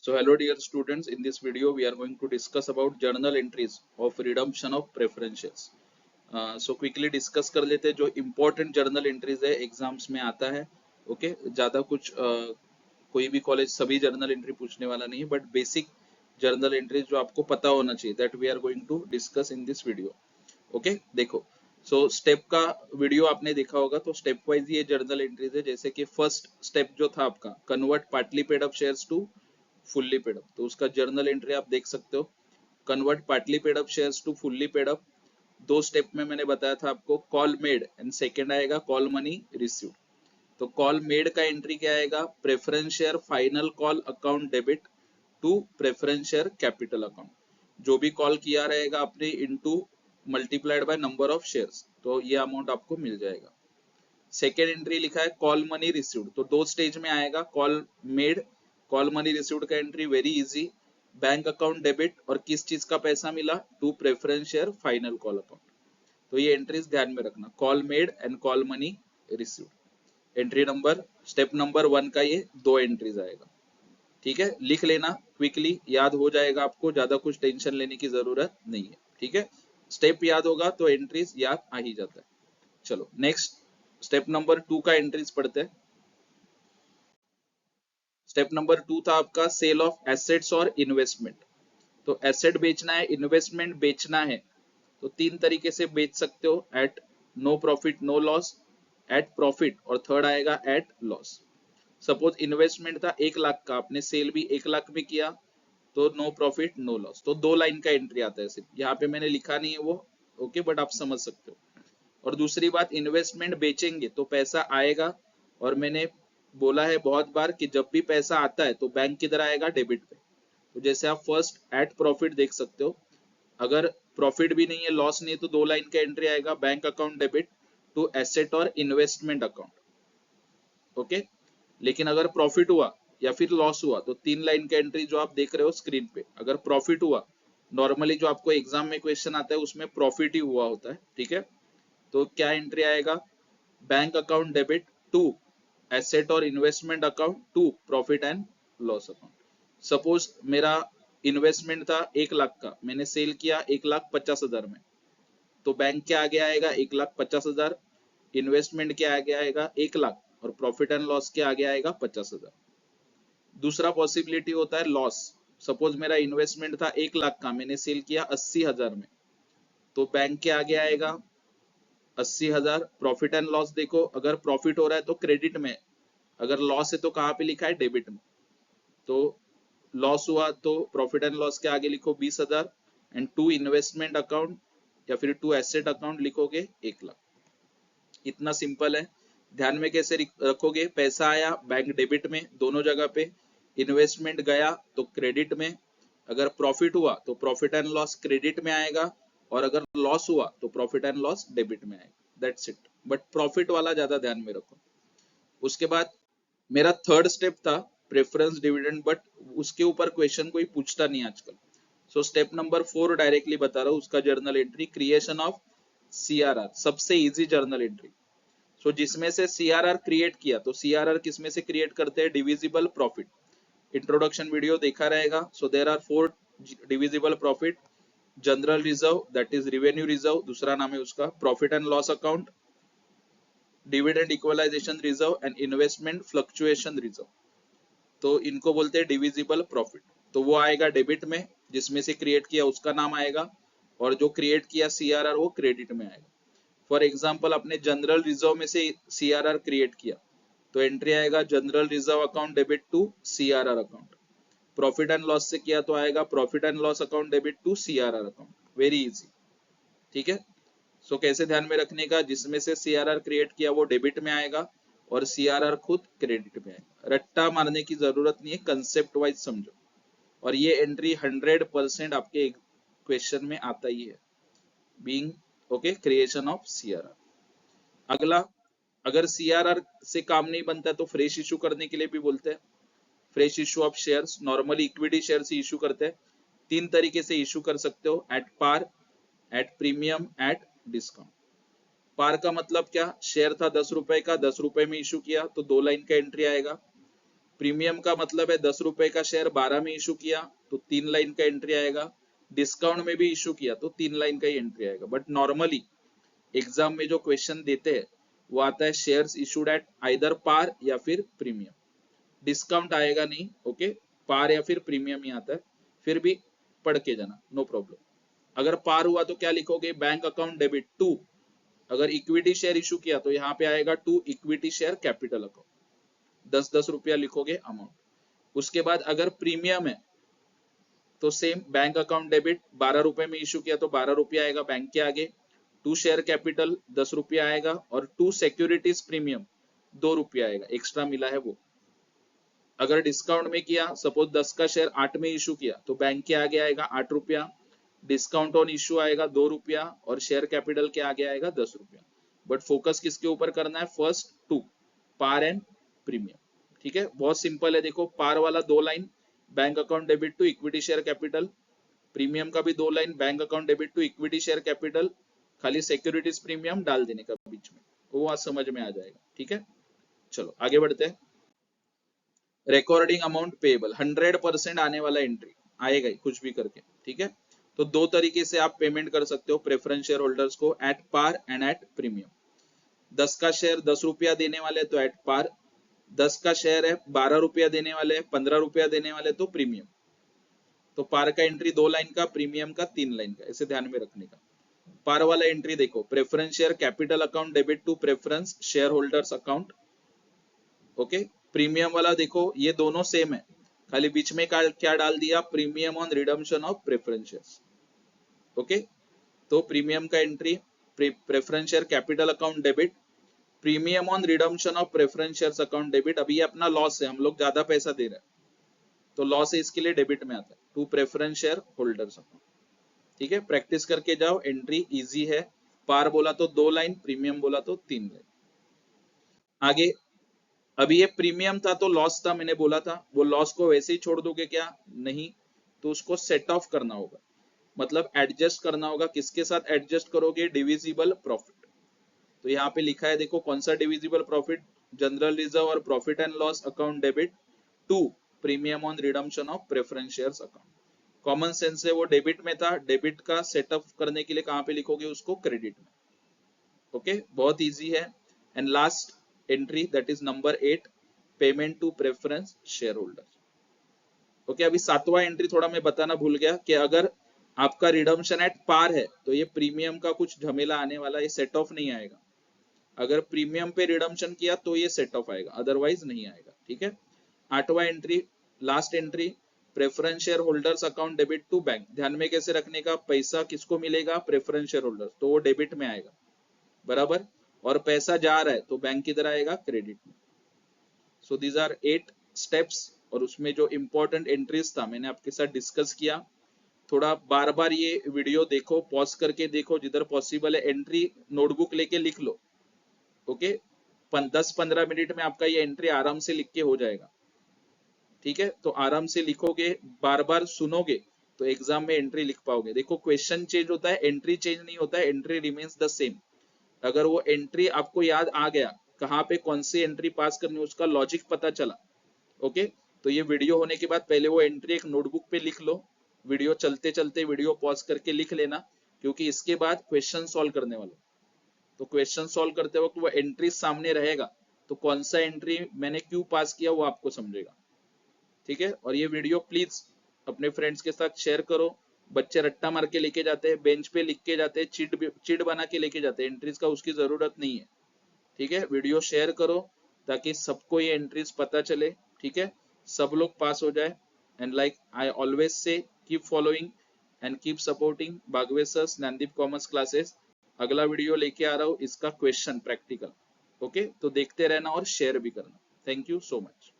So hello dear students, in this video we are going to discuss about journal entries of redemption of preference shares. So quickly discuss कर लेते हैं जो important journal entries है exams में आता है. Okay ज़्यादा कुछ कोई भी कॉलेज सभी जर्नल एंट्री पूछने वाला नहीं है, बट बेसिक जर्नल एंट्रीज जो आपको पता होना चाहिए that we are going to discuss in this video. Okay देखो, सो स्टेप का वीडियो आपने देखा होगा, तो स्टेप वाइज ये जर्नल एंट्रीज है. जैसे कि फर्स्ट स्टेप जो था आपका convert partly paid up shares to fully paid up, तो उसका जर्नल एंट्री आप देख सकते हो. Convert partly paid up shares to fully paid up, दो स्टेप में मैंने बताया था आपको. कॉल मेड एंड सेकेंड आएगा कॉल मनी रिसीव्ड. तो कॉल मेड का एंट्री क्या आएगा, preference share final call account debit to preference share capital account. जो भी कॉल किया रहेगा आपने into multiplied by number of shares, तो ये अमाउंट आपको मिल जाएगा. सेकेंड एंट्री लिखा है कॉल मनी रिसीव्ड, तो दो स्टेज में आएगा. Call made, call money received का entry very easy, bank account debit और किस चीज का पैसा मिला, to preference share final call account. तो ये एंट्रीज ध्यान में रखना, call made and call money received. Entry number step number 1 का ये दो एंट्रीज आएगा. ठीक है, लिख लेना क्विकली, याद हो जाएगा आपको, ज्यादा कुछ टेंशन लेने की जरूरत नहीं है. ठीक है, स्टेप याद होगा तो एंट्रीज याद आ ही जाता है. चलो नेक्स्ट स्टेप नंबर 2 का एंट्रीज पढ़ते हैं. स्टेप नंबर 2 था आपका सेल ऑफ एसेट्स और इन्वेस्टमेंट. तो एसेट बेचना है, इन्वेस्टमेंट बेचना है, तो तीन तरीके से बेच सकते हो, at no profit no loss, at profit और थर्ड आएगा एट लॉस. सपोज इन्वेस्टमेंट था 1 लाख का, आपने सेल भी 1 लाख में किया, तो नो प्रॉफिट नो लॉस. तो 2 लाइन का एंट्री आता है, सिर्फ यहाँ पे मैंने लिखा नहीं है वो, ओके बट आप समझ सकते हो. और दूसरी बात, इन्वेस्टमेंट बेचेंगे तो पैसा आएगा, और मैंने बोला है बहुत बार कि जब भी पैसा आता है तो बैंक किधर आएगा, डेबिट पे. तो जैसे आप फर्स्ट एट प्रॉफिट देख सकते हो, अगर प्रॉफिट भी नहीं है लॉस नहीं है, तो 2 लाइन का एंट्री आएगा bank account debit to asset और इन्वेस्टमेंट अकाउंट. ओके, लेकिन अगर प्रॉफिट हुआ या फिर लॉस हुआ तो 3 लाइन का एंट्री जो आप देख रहे हो स्क्रीन पे. अगर प्रॉफिट हुआ, नॉर्मली जो आपको एग्जाम में क्वेश्चन आता है उसमें प्रॉफिट ही हुआ होता है. ठीक है, तो क्या एंट्री आएगा, bank account debit to asset और investment account to profit and loss account. Suppose मेरा इन्वेस्टमेंट था 1 लाख का, मैंने सेल किया 1,50,000 में, तो बैंक के आगे आएगा 1,50,000, इन्वेस्टमेंट के आगे आएगा 1 लाख और प्रॉफिट एंड लॉस के आगे आएगा 50,000. दूसरा पॉसिबिलिटी होता है लॉस. सपोज मेरा इन्वेस्टमेंट था 1 लाख का, मैंने सेल किया 80,000 में, तो बैंक के आगे आएगा 80,000. प्रॉफिट एंड लॉस देखो, अगर प्रॉफिट हो रहा है तो क्रेडिट में, अगर लॉस है तो कहाँ पे लिखा है, डेबिट में. तो लॉस हुआ तो प्रॉफिट एंड लॉस के आगे लिखो 20,000 एंड टू इन्वेस्टमेंट अकाउंट या फिर टू एसेट अकाउंट लिखोगे 1 लाख. इतना सिंपल है. ध्यान में कैसे रखोगे, पैसा आया बैंक डेबिट में दोनों जगह पे, इन्वेस्टमेंट गया तो क्रेडिट में, अगर प्रॉफिट हुआ तो प्रॉफिट एंड लॉस क्रेडिट में आएगा, और अगर लॉस हुआ तो प्रॉफिट एंड लॉस डेबिट में आएगा. दैट्स इट, बट प्रॉफिट वाला ज्यादा ध्यान में रखो. उसके बाद मेरा थर्ड स्टेप था प्रेफरेंस डिविडेंड, बट उसके ऊपर क्वेश्चन कोई पूछता नहीं आजकल. सो स्टेप नंबर 4 डायरेक्टली बता रहा हूँ, उसका journal entry creation of CRR, सबसे इजी जर्नल एंट्री. सो जिसमें से सीआरआर क्रिएट किया, तो सीआरआर किसमें से क्रिएट करते हैं, डिविजिबल प्रॉफिट. इंट्रोडक्शन वीडियो देखा रहेगा. So there are 4 divisible profit, general reserve that is revenue reserve, दूसरा नाम है उसका profit and loss account, dividend equalisation reserve and investment fluctuation reserve. तो इनको बोलते हैं डिविजिबल प्रॉफिट. तो वो आएगा डेबिट में, जिसमें से क्रिएट किया उसका नाम आएगा, और जो क्रिएट किया सीआरआर वो क्रेडिट में आएगा. फॉर एग्जांपल अपने जनरल रिजर्व में से सीआरआर क्रिएट किया, तो एंट्री आएगा general reserve account debit to CRR account. Profit and loss से किया तो आएगा profit and loss account debit to CRR account. Very easy. ठीक है, सो कैसे ध्यान में रखने का, जिसमें से सीआरआर क्रिएट किया वो डेबिट में आएगा और सीआरआर खुद क्रेडिट में आएगा. रट्टा मारने की जरूरत नहीं है, कंसेप्ट वाइज समझो. और ये एंट्री 100% आपके क्वेश्चन में आता ही है, being okay creation of CRR. अगला, अगर सीआरआर से काम नहीं बनता है तो फ्रेश इशू करने के लिए भी बोलते हैं. Fresh issue of shares, normally equity share से इशू करते हैं. 3 तरीके से इशू कर सकते हो, at par, at premium, at discount. Par का मतलब क्या, शेयर था 10 रुपए का, 10 रुपए में इशू किया तो 2 लाइन का एंट्री आएगा. प्रीमियम का मतलब है 10 रुपए का शेयर 12 में इशू किया तो 3 लाइन का एंट्री आएगा, डिस्काउंट में भी इशू किया तो 3 लाइन का ही एंट्री आएगा। बट नॉर्मली एग्जाम में जो क्वेश्चन देते हैं वो आता है शेयर्स इशूड एट आइदर पार या फिर प्रीमियम, डिस्काउंट आएगा नहीं। ओके, पार या फिर प्रीमियम ही आता है, फिर भी पढ़ के जाना, नो प्रॉब्लम। अगर पार हुआ तो क्या लिखोगे, बैंक अकाउंट डेबिट टू, अगर इक्विटी शेयर इशू किया तो यहाँ पे आएगा to equity share capital account, 10-10 रुपया लिखोगे अमाउंट। उसके बाद अगर प्रीमियम है तो सेम बैंक अकाउंट डेबिट 12 रुपए में इशू किया तो 12 रुपया आएगा बैंक के आगे, टू शेयर कैपिटल 10 रुपया आएगा और टू सिक्योरिटीज प्रीमियम 2 रुपया आएगा, एक्स्ट्रा मिला है वो। अगर डिस्काउंट में किया, सपोज 10 का शेयर 8 में इशू किया तो बैंक के आगे आएगा 8 रुपया, डिस्काउंट ऑन इशू आएगा 2 रुपया और शेयर कैपिटल के आगे आएगा 10 रुपया। बट फोकस किसके ऊपर करना है, first to, par and premium. ठीक है, बहुत सिंपल है। देखो पार वाला 2 line bank account debit to equity share capital, premium का भी 2 line bank account debit to equity share capital, खाली सिक्योरिटीज प्रीमियम डाल देने का बीच में, वो आज समझ में आ जाएगा। ठीक है, चलो आगे बढ़ते हैं। रिकॉर्डिंग अमाउंट पेएबल 100% आने वाला एंट्री आएगा ही कुछ भी करके। ठीक है, तो 2 तरीके से आप पेमेंट कर सकते हो प्रेफरेंस शेयर होल्डर्स को, at par and at premium. 10 का शेयर 10 रुपया देने वाले तो एट पार, 10 का शेयर है 12 रुपया देने वाले, 15 रुपया देने वाले तो प्रीमियम। तो पार का एंट्री 2 लाइन का, प्रीमियम का 3 लाइन का, ऐसे ध्यान में रखने का। पार वाला एंट्री देखो, preference share capital account debit to preference share holders account. Okay, premium वाला देखो ये दोनों सेम है, खाली बीच में क्या डाल दिया, premium on redemption of preference shares. Okay, तो प्रीमियम का entry preference share capital account debit, premium on redemption of preference shares account debit. अभी ये अपना लॉस है, हम लोग ज्यादा पैसा दे रहे हैं तो लॉस है, इसके लिए डेबिट में आता है, to preference share holders account. ठीक है, प्रैक्टिस करके जाओ, एंट्री इजी है। पार बोला तो 2 लाइन, प्रीमियम बोला तो 3 लाइन। आगे, अभी ये प्रीमियम था तो लॉस था, मैंने बोला था, वो लॉस को वैसे ही छोड़ दोगे क्या, नहीं, तो उसको सेट ऑफ करना होगा, मतलब एडजस्ट करना होगा। किसके साथ एडजस्ट करोगे, डिविजिबल प्रॉफिट। तो यहाँ पे लिखा है देखो कौन सा डिविजिबल प्रॉफिट, जनरल रिजर्व और profit and loss account debit to premium on redemption of preference shares account. Common sense है, वो डेबिट में था, डेबिट का सेटअप करने के लिए कहाँ पे लिखोगे उसको, क्रेडिट में। ओके, बहुत इजी है। And last entry that is number 8, payment to preference share holders. Okay, अभी 7वां एंट्री थोड़ा मैं बताना भूल गया कि अगर आपका रिडम्पशन एट पार है तो ये प्रीमियम का कुछ झमेला आने वाला, ये सेट ऑफ नहीं आएगा। अगर प्रीमियम पे रिडम्पशन किया तो ये सेट ऑफ आएगा, अदरवाइज नहीं आएगा। ठीक है, 8वां entry, last entry, preference share holders account debit to bank. ध्यान में कैसे रखने का, पैसा किसको मिलेगा, प्रेफरेंस शेयर होल्डर्स, तो वो डेबिट में आएगा बराबर, और पैसा जा रहा है तो बैंक किधर आएगा, क्रेडिट में। सो दीज आर 8 स्टेप्स, और उसमें जो इंपॉर्टेंट एंट्रीज था मैंने आपके साथ डिस्कस किया। थोड़ा बार बार ये वीडियो देखो, पॉज करके देखो, जिधर पॉसिबल है एंट्री नोटबुक लेके लिख लो। ओके, 10-15 मिनट में आपका ये एंट्री आराम से लिख के हो जाएगा। ठीक है, तो आराम से लिखोगे, बार बार सुनोगे तो एग्जाम में एंट्री लिख पाओगे। देखो क्वेश्चन चेंज होता है, एंट्री चेंज नहीं होता है, एंट्री रिमेन्स द सेम। अगर वो एंट्री आपको याद आ गया, कहाँ पे कौन सी एंट्री पास करनी है, उसका लॉजिक पता चला, ओके, तो ये वीडियो होने के बाद पहले वो एंट्री एक नोटबुक पे लिख लो, वीडियो चलते चलते वीडियो पॉज करके लिख लेना, क्योंकि इसके बाद क्वेश्चन सॉल्व करने वाला, तो क्वेश्चन सॉल्व करते वक्त वो एंट्री सामने रहेगा, तो कौन सा एंट्री मैंने क्यों पास किया वो आपको समझेगा। ठीक है, और ये वीडियो प्लीज अपने फ्रेंड्स के साथ शेयर करो। बच्चे रट्टा मार के लेके जाते हैं, बेंच पे लिख के जाते हैं, चिट बना के लेके जाते हैं, एंट्रीज का उसकी जरूरत नहीं है। ठीक है, वीडियो शेयर करो ताकि सबको ये एंट्रीज पता चले। ठीक है, सब लोग पास हो जाए। And like I always say, keep following and keep supporting Bagwe sir Gyandeep commerce classes. अगला वीडियो लेके आ रहा हूँ, इसका क्वेश्चन प्रैक्टिकल। ओके, तो देखते रहना और शेयर भी करना। Thank you so much.